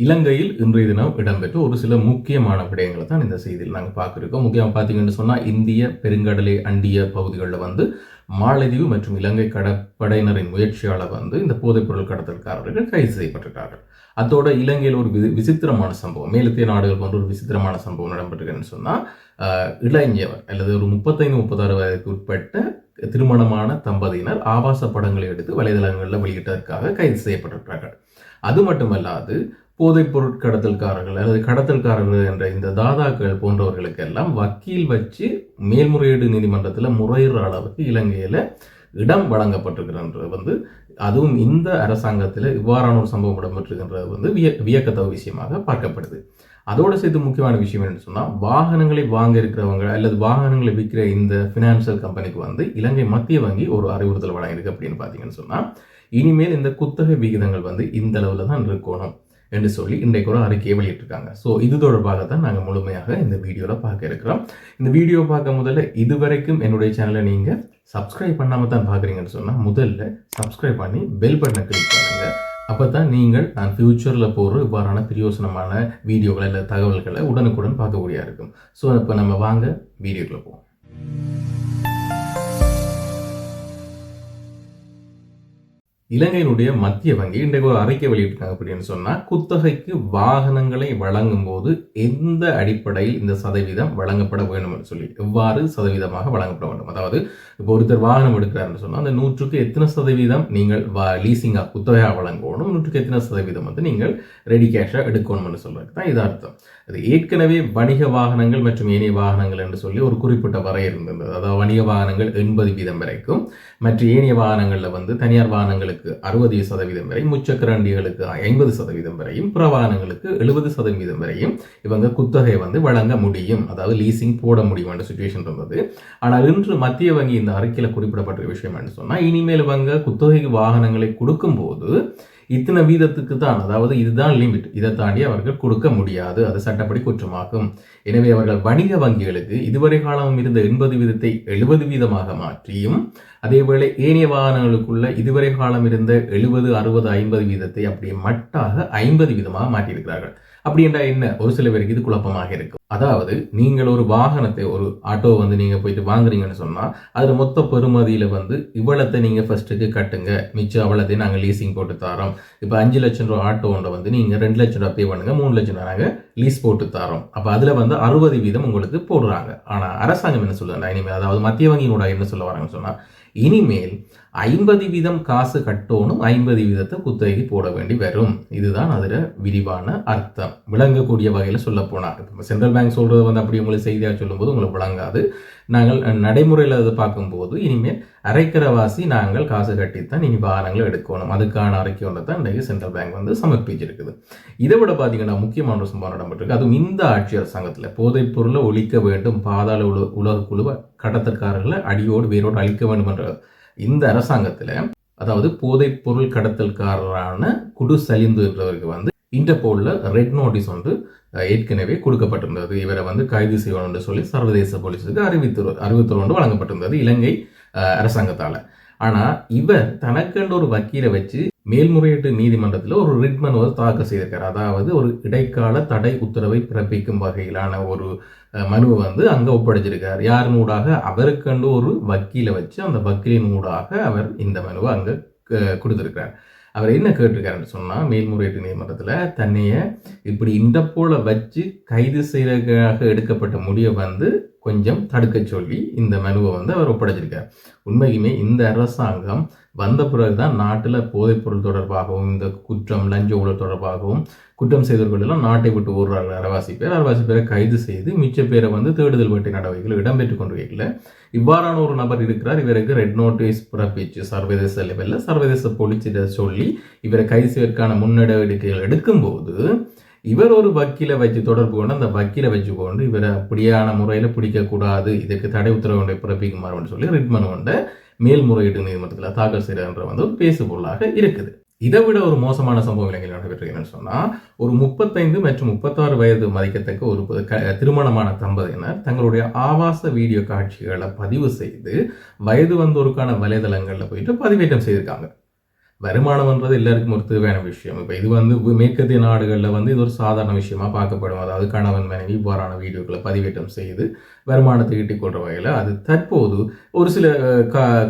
இலங்கையில் இன்றைய தினம் இடம்பெற்ற ஒரு சில முக்கியமான விடயங்களை தான் இந்த செய்தியில் நாங்கள் பார்க்குறோம். முக்கியமாக பார்த்தீங்கன்னு சொன்னால் இந்திய பெருங்கடலை அண்டிய பகுதிகளில் மாலத்தீவு மற்றும் இலங்கை கடற்படையினரின் முயற்சியால் இந்த போதைப்பொருள் கடத்தல்காரர்கள் கைது செய்யப்பட்டிருக்கிறார்கள். அதோட இலங்கையில் ஒரு விசித்திரமான சம்பவம், மேலத்திய நாடுகள் போன்ற ஒரு விசித்திரமான சம்பவம் நடைபெற்றிருக்குன்னு சொன்னால் இளைஞர் அல்லது ஒரு 35-36 வயதுக்கு உட்பட்ட திருமணமான தம்பதியினர் ஆபாச படங்களை எடுத்து வலைதளங்களில் வெளியிட்டதற்காக கைது செய்யப்பட்டிருக்கிறார்கள். அது மட்டுமல்லாது போதைப் பொருட்கடத்தல்காரர்கள் அல்லது கடத்தல்காரர்கள் என்ற இந்த தாதாக்கள் போன்றவர்களுக்கெல்லாம் வக்கீல் வச்சு மேல்முறையீடு நீதிமன்றத்தில் முறையிற அளவுக்கு இலங்கையில் இடம் வழங்கப்பட்டிருக்கிறது அதுவும் இந்த அரசாங்கத்தில் இவ்வாறான ஒரு சம்பவம் இடம்பெற்றிருக்கின்றது வியக்கத்தக்க விஷயமாக பார்க்கப்படுது. அதோடு சேர்த்து முக்கியமான விஷயம் என்னன்னு சொன்னால், வாகனங்களை வாங்க இருக்கிறவங்க அல்லது வாகனங்களை விற்கிற இந்த ஃபினான்சியல் கம்பெனிக்கு இலங்கை மத்திய வங்கி ஒரு அறிவுறுத்தல் வழங்கியிருக்கு. அப்படின்னு பார்த்தீங்கன்னு சொன்னால், இனிமேல் இந்த குத்தகை விகிதங்கள் இந்த அளவில் தான் இருக்கணும் என்று சொல்லி இன்றைக்கு ஒரு அறிக்கையை வெளியிட்டிருக்காங்க. ஸோ இது தொடர்பாக தான் நாங்கள் முழுமையாக இந்த வீடியோவில் பார்க்க இருக்கிறோம். இந்த வீடியோ பார்க்க முதல்ல இதுவரைக்கும் என்னுடைய சேனலை நீங்கள் சப்ஸ்கிரைப் பண்ணாமல் தான் பார்க்குறீங்கன்னு சொன்னால், முதல்ல சப்ஸ்கிரைப் பண்ணி பெல் பட்டனை கிளிக் பண்ணுங்கள். அப்போ தான் நீங்கள் நான் ஃப்யூச்சரில் போகிற இவ்வாறான பிரயோசனமான வீடியோக்களை இல்லை தகவல்களை உடனுக்குடன் பார்க்கக்கூடியதாக இருக்கும். ஸோ இப்போ நம்ம வாங்க வீடியோக்குள்ளே போவோம். இலங்கையினுடைய மத்திய வங்கி இன்றைக்கு ஒரு அறிக்கை வெளியிட்டிருக்காங்க. அப்படின்னு சொன்னால், குத்தகைக்கு வாகனங்களை வழங்கும் போது எந்த அடிப்படையில் இந்த சதவீதம் வழங்கப்பட வேண்டும் என்று சொல்லி, எவ்வாறு சதவீதமாக வழங்கப்பட வேண்டும். அதாவது இப்போ ஒருத்தர் வாகனம் எடுக்கிறாருன்னு சொன்னால், அந்த 100க்கு எத்தனை சதவீதம் நீங்கள் லீசிங்காக குத்தகையாக வழங்கணும், 100க்கு எத்தனை சதவீதம் நீங்கள் ரெடி கேஷாக எடுக்கணும்னு சொல்றதுக்கு தான் இது அர்த்தம். அது ஏற்கனவே வணிக வாகனங்கள் மற்றும் ஏனைய வாகனங்கள் என்று சொல்லி ஒரு குறிப்பிட்ட வரை இருந்தது. அதாவது வணிக வாகனங்கள் 80% வரைக்கும், மற்ற ஏனைய வாகனங்களில் தனியார் வாகனங்களுக்கு 60% வரை, முச்சக்கர வண்டிகளுக்கு 50% வரையும், புற வாகனங்களுக்கு 70% வரையும் இவங்க குத்தகை வழங்க முடியும், அதாவது லீசிங் போட முடியும் என்ற சிச்சுவேஷன் இருந்தது. ஆனால் இன்று மத்திய வங்கி இந்த அறிக்கையில் குறிப்பிடப்பட்ட விஷயம் என்று சொன்னால், இனிமேல் இவங்க குத்தகைக்கு வாகனங்களை கொடுக்கும் போது இத்தனை வீதத்துக்கு தான், அதாவது இதுதான் லிமிட், இதை தாண்டி அவர்கள் கொடுக்க முடியாது, அது சட்டப்படி குற்றமாகும். எனவே அவர்கள் வணிக வங்கிகளுக்கு இதுவரை காலம் இருந்த 80% 70% மாற்றியும், அதேவேளை ஏனைய வாகனங்களுக்குள்ள இதுவரை காலம் இருந்த 70, 60, 50% அப்படியே மட்டாக 50% மாற்றியிருக்கிறார்கள். அப்படி என்றால் என்ன, ஒரு சில பேருக்கு இது குழப்பமாக இருக்கும். அதாவது நீங்கள் ஒரு வாகனத்தை, ஒரு ஆட்டோ நீங்க போயிட்டு வாங்குறீங்கன்னு சொன்னா, அதுல மொத்த பெறுமதியில இவ்வளத்தை நீங்க ஃபர்ஸ்ட்டுக்கு கட்டுங்க, மிச்சம் அவ்வளத்தை நாங்க லீசிங் போட்டு தரோம். இப்ப 5 லட்சம் ரூபாய் ஆட்டோ ஒன்றை நீங்க 2 லட்சம் ரூபாய் பே பண்ணுங்க, 3 லட்சம் ரூபாய் நாங்க லீஸ் போட்டு தரோம். அப்ப அதுல 60% உங்களுக்கு போடுறாங்க. ஆனா அரசாங்கம் என்ன சொல்லுங்க, இனிமேல் அதாவது மத்திய வங்கியோட என்ன சொல்ல வராங்கன்னு சொன்னா, இனிமேல் 50% காசு கட்டணும், 50% குத்தகைக்கு போட வேண்டி வரும். இதுதான் அதுல விரிவான அர்த்தம். விளங்கக்கூடிய வகையில சொல்ல போனா, சென்ட்ரல் பேங்க் சொல்றது அப்படி உங்களுக்கு செய்தியாக சொல்லும்போது உங்களுக்கு விளங்காது. நாங்கள் நடைமுறையில் அதை பார்க்கும்போது இனிமேல் அரைக்கரவாசி நாங்கள் காசு கட்டித்தான் இனி வாகனங்களை எடுக்கணும், அதுக்கான அறிக்கை ஒன்றை தான் இன்றைக்கு சென்ட்ரல் பேங்க் சமர்ப்பிச்சிருக்குது. இதை விட பார்த்தீங்கன்னா முக்கியமான ஒரு சம்பவம் நடந்துட்டு, அதுவும் இந்த ஆட்சி அரசாங்கத்தில் போதைப் பொருளை ஒழிக்க வேண்டும், பாதாள உலக குழுவை கடத்தல்காரர்களை அடியோடு வேரோடு அழிக்க வேண்டும் என்ற இந்த அரசாங்கத்தில், அதாவது போதைப் பொருள் கடத்தல்காரரான குடு சலிந்து என்றவருக்கு இன்டர்போலில் ரெட் நோட்டீஸ் ஏற்கனவே கொடுக்கப்பட்டிருந்தது. இவரை கைது செய்யணும் என்று சொல்லி சர்வதேச போலீஸுக்கு அறிவித்தல் வழங்கப்பட்டிருந்தது இலங்கை அரசாங்கத்தால். ஆனால் இவர் தனக்கென்று ஒரு வக்கீலை வச்சு மேல்முறையீட்டு நீதிமன்றத்தில் ஒரு ரிட் மனு தாக்கல் செய்திருக்கார். அதாவது ஒரு இடைக்கால தடை உத்தரவை பிறப்பிக்கும் வகையிலான ஒரு மனுவை அங்கே ஒப்படைச்சிருக்கார். யாரின் ஊடாக, அவருக்கென்று ஒரு வக்கீலை வச்சு அந்த வக்கீலின் ஊடாக அவர் இந்த மனுவை அங்கே கொடுத்திருக்கிறார். அவர் என்ன கேட்டிருக்காருன்னு சொன்னால், மேல்முறையீட்டு நீதிமன்றத்தில் தன்னைய இப்படி இன்டர்போலை வச்சு கைது செய்வதற்காக எடுக்கப்பட்ட முடிவை கொஞ்சம் தடுக்க சொல்லி இந்த மனுவை அவர் ஒப்படைச்சிருக்கார். உண்மையுமே இந்த அரசாங்கம் வந்த பிறகுதான் நாட்டில் போதைப்பொருள் தொடர்பாகவும் இந்த குற்றம் லஞ்ச ஊழல் தொடர்பாகவும் குற்றம் செய்தவர்கள் எல்லாம் நாட்டை விட்டு ஓடுறார்கள். அரைவாசி பேரை கைது செய்து மிச்ச பேரை தேடுதல் வேட்டை நடவடிக்கைகள் இடம்பெற்றுக் கொண்டு வைக்கல. இவ்வாறான ஒரு நபர் இருக்கிறார், இவருக்கு ரெட் நோட்டீஸ் பிறப்பிச்சு சர்வதேச லெவலில் சர்வதேச போலீஸிட சொல்லி இவரை கைது செய்வதற்கான முன்னெடுக்கைகள் எடுக்கும்போது, இவர் ஒரு வக்கீலை வச்சு தொடர்பு கொண்டு அந்த வக்கீலை வச்சு கொண்டு இவரை அப்படியான முறையில் பிடிக்கக்கூடாது, இதுக்கு தடை உத்தரவு ஒன்றை பிறப்பிக்குமாறு சொல்லி ரிட் மனு கொண்ட மேல்முறையீட்டு நீதிமன்றத்தில் தாக்கல் செய்யற ஒரு பேசு பொருளாக இருக்குது. இதை விட ஒரு மோசமான சம்பவம் இலங்கையில் நடைபெற்றிருக்குன்னு சொன்னால், ஒரு 35 மற்றும் 36 வயது மதிக்கத்தக்க ஒரு திருமணமான தம்பதியினர் தங்களுடைய ஆபாச வீடியோ காட்சிகளை பதிவு செய்து வயது வந்தோருக்கான வலைதளங்களில் போயிட்டு பதிவேற்றம் செய்திருக்காங்க. வருமானம்ன்றது எல்லாருக்கும் ஒரு தேவையான விஷயம். இப்போ இது மேற்கத்திய நாடுகளில் இது ஒரு சாதாரண விஷயமா பார்க்கப்படும். அதாவது கணவன் மனைவி இவ்வாறான வீடியோக்களை பதிவேற்றம் செய்து வருமானத்தை ஈட்டிக் கொள்ற வகையில் அது தற்போது ஒரு சில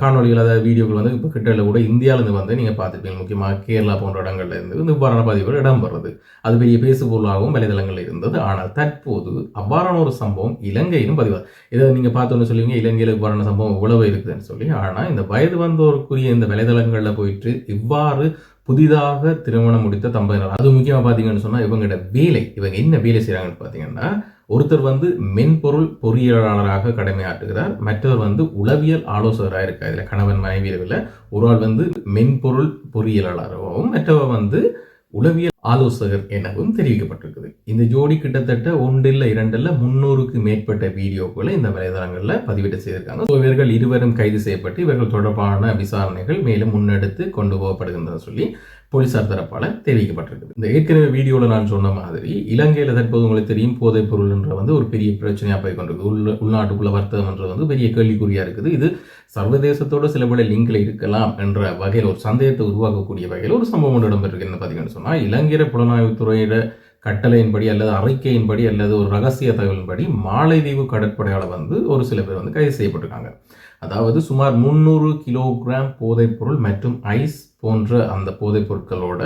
காணொலிகள், அதாவது வீடியோக்கள் இப்போ கிட்டல கூட இந்தியாவிலேருந்து நீங்கள் பார்த்துருப்பீங்க. முக்கியமாக கேரளா போன்ற இடங்கள்ல இருந்து இவ்வாறான பதிவுகள் இடம்பெறுறது அது பெரிய பேசுபொருளாகவும் வலைதளங்கள் இருந்தது. ஆனால் தற்போது அவ்வாறான ஒரு சம்பவம் இலங்கையிலும் பதிவாக இதை நீங்கள் பார்த்தோன்னு சொல்லுவீங்க, இலங்கையில் இவ்வாறான சம்பவம் இவ்வளவு இருக்குதுன்னு சொல்லி. ஆனால் இந்த வயது வந்தோருக்குரிய இந்த வலைதளங்களில் போயிட்டு இவ்வாறு புதிதாக திருமணம் முடித்த தம்பதியினர், அது முக்கியமாக பார்த்தீங்கன்னு சொன்னால் இவங்களோட வேலை, இவங்க என்ன வேலை செய்கிறாங்கன்னு பார்த்தீங்கன்னா, ஒருத்தர் மென்பொருள் பொறியியலாளராக கடமையாற்றுகிறார், மற்றவர் உளவியல் ஆலோசகராக இருக்கார். இதில் கணவன் மனைவியில் ஒரு ஆள் மென்பொருள் பொறியியலாளராகவும் மற்றவர் உளவியல் ஆலோசகர் எனவும் தெரிவிக்கப்பட்டிருக்குது. இந்த ஜோடி கிட்டத்தட்ட 1 இல்ல 2 இல்ல 300க்கு மேற்பட்ட வீடியோக்களை இந்த வலைதளங்களில் பதிவிட்டு செய்திருக்காங்க. இவர்கள் இருவரும் கைது செய்யப்பட்டு இவர்கள் தொடர்பான விசாரணைகள் மேலும் முன்னெடுத்து கொண்டு போகப்படுகின்றன சொல்லி போலீசார் தரப்பால தெரிவிக்கப்பட்டிருக்கு. இந்த ஏற்கனவே வீடியோவில் நான் சொன்ன மாதிரி இலங்கையில் தற்போது உங்களுக்கு தெரியும், போதைப் பொருள் என்ற ஒரு பெரிய பிரச்சனையாக போய் கொண்டிருக்கு. உள்நாட்டுக்குள்ள வர்த்தகம் என்றது பெரிய கேள்விக்குறியா இருக்குது. இது சர்வதேசத்தோட சில விட லிங்க்ல இருக்கலாம் என்ற வகையில் ஒரு சந்தேகத்தை உருவாக்கக்கூடிய வகையில் ஒரு சம்பவம் இடம்பெற்றிருக்கு. என்ன பார்த்தீங்கன்னு சொன்னா, இலங்கை புலனாய்வுத்துறையிட கட்டளையின்படி அல்லது அறிக்கையின்படி அல்லது ஒரு ரகசிய தகவலின்படி மாலைதீவு கடற்படையால் ஒரு சில பேர் கைது செய்யப்பட்டிருக்காங்க. அதாவது சுமார் 300 கிலோகிராம் போதைப் பொருள் மற்றும் ஐஸ் போன்ற அந்த போதைப் பொருட்களோட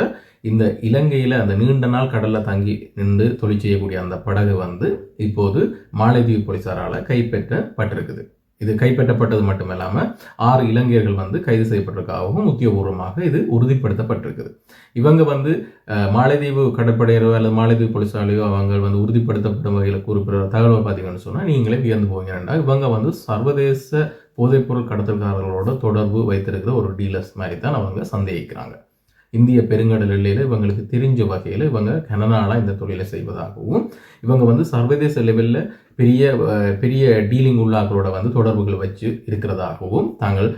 இந்த இலங்கையில் அந்த நீண்ட நாள் கடலில் தங்கி நின்று தொழில் செய்யக்கூடிய அந்த படகு இப்போது மாலைதீவு போலீசாரால் கைப்பற்றப்பட்டிருக்குது. இது கைப்பற்றப்பட்டது மட்டுமில்லாமல் 6 இலங்கையர்கள் கைது செய்யப்பட்டிருக்காகவும் உத்தியோகபூர்வமாக இது உறுதிப்படுத்தப்பட்டிருக்குது. இவங்க மாலைதீவு கடற்படையரோ அல்லது மாலைதீவு போலீசாரையோ அவங்க உறுதிப்படுத்தப்படும் வகையில் குறிப்பிட்ட தகவல் பார்த்தீங்கன்னு சொன்னால் நீங்களே வியந்து போவீங்கன்னா, இவங்க சர்வதேச போதைப்பொருள் கடத்தல்காரர்களோட தொடர்பு வைத்திருக்கிற ஒரு டீலர்ஸ் மாதிரி தான் அவங்க சந்தேகிக்கிறாங்க. இந்திய பெருங்கடல் எல்லையில் இவங்களுக்கு தெரிஞ்ச வகையில் இவங்க கனநாளாக இந்த தொழிலை செய்வதாகவும், இவங்க சர்வதேச லெவலில் பெரிய பெரிய டீலிங் உள்ளாக்களோட தொடர்புகளை வச்சு இருக்கிறதாகவும் தாங்கள்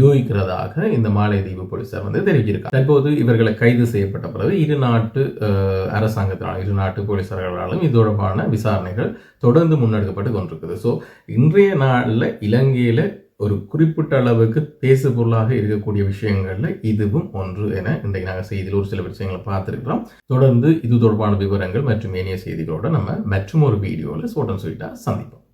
யோகிக்கிறதாக இந்த மாலைதீவு போலீசார் தெரிவிச்சிருக்காங்க. தற்போது இவர்களை கைது செய்யப்பட்ட பிறகு இரு நாட்டு அரசாங்கத்தினாலும் இரு நாட்டு போலீசார்களாலும் இது தொடர்பான விசாரணைகள் தொடர்ந்து முன்னெடுக்கப்பட்டு கொண்டிருக்குது. ஸோ இன்றைய நாளில் இலங்கையில் ஒரு குறிப்பிட்ட அளவுக்கு பேசு பொருளாக இருக்கக்கூடிய விஷயங்கள்ல இதுவும் ஒன்று என இன்றைக்கு நாங்கள் செய்தியில் ஒரு சில விஷயங்களை பார்த்துருக்கிறோம். தொடர்ந்து இது தொடர்பான விவரங்கள் மற்றும் ஏனைய செய்திகளோட நம்ம மற்றும் ஒரு வீடியோவில் ஸ்வீட்டாக சந்திப்போம்.